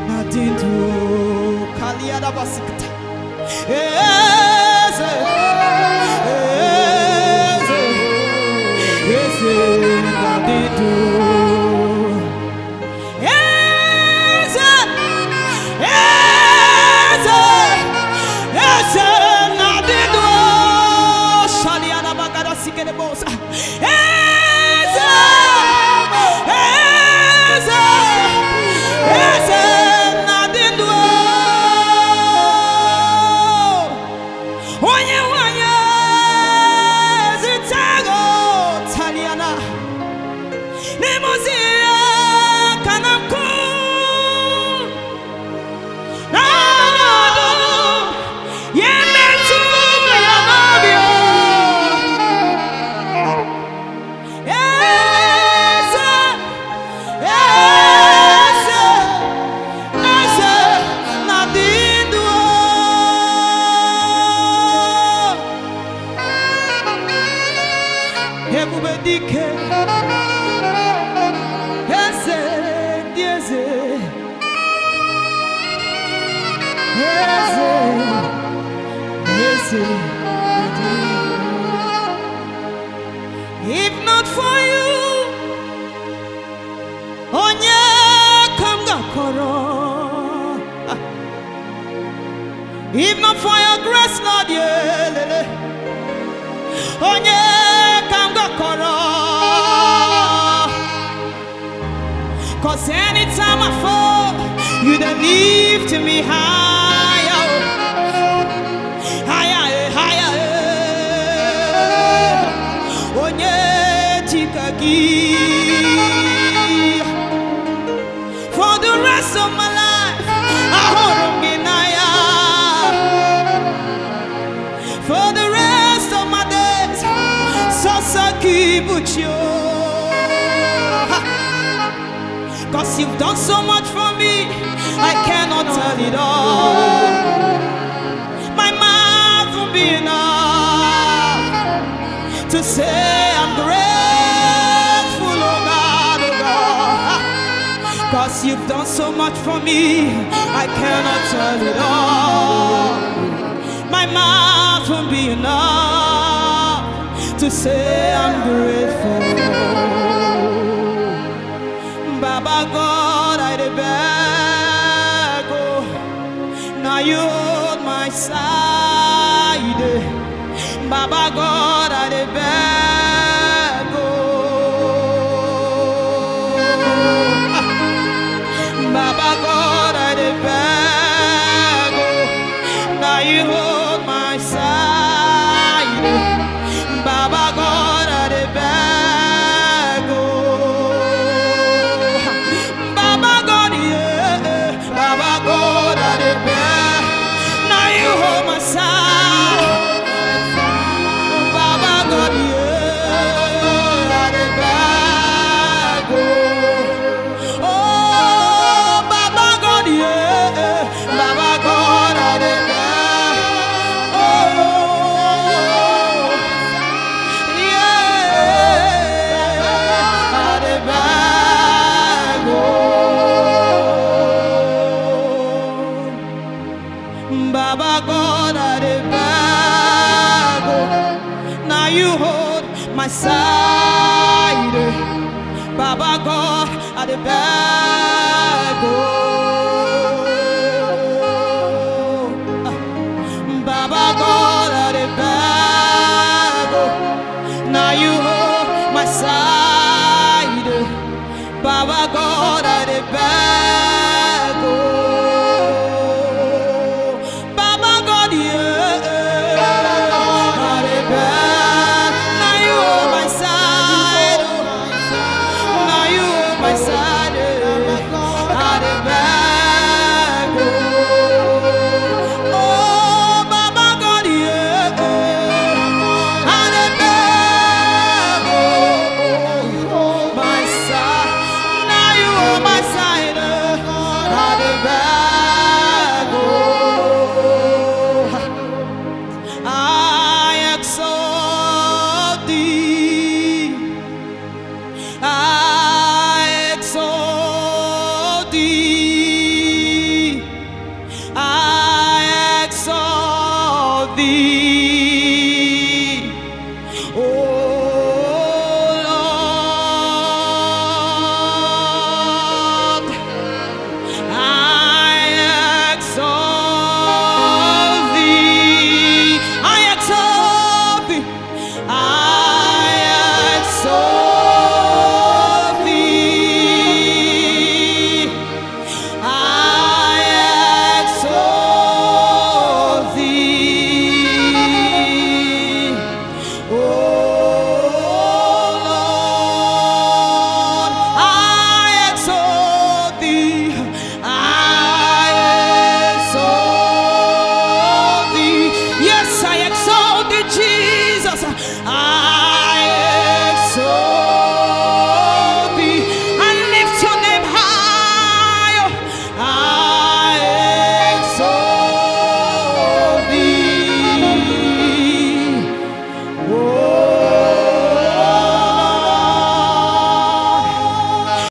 nadindu kaliada basikta nadindu shaliada bagada sikede bosa if not for you, onye kamga koro. If not for your grace, Lord, onye kamga koro. 'Cause anytime I fall, you then lift me higher, higher, higher. Onye chikagi. For the rest of my life, I hold Minaya. For the rest of my days, Sasaki Bucho. 'Cause you've done so much for me, I cannot tell it all. My mouth will be enough to say I'm grateful, oh God, oh God. 'Cause you've done so much for me, I cannot tell it all. My mouth will be enough to say I'm grateful. Baba God, I beg, oh, now you hold my side. Baba God, I beg, oh, Baba God, I beg, oh, now you hold my side. Baba God, I beg, oh, Baba God, yeah, Baba God, I beg, now you hold my side. Baba God, yeah, I beg, oh, oh, Baba God, yeah, Baba God, I beg, oh, yeah, I beg, oh, Baba God, I beg, oh, now you hold my side. Baba God, I beg, oh, Baba God, I beg, oh, now you hold my side. Baba God, I beg.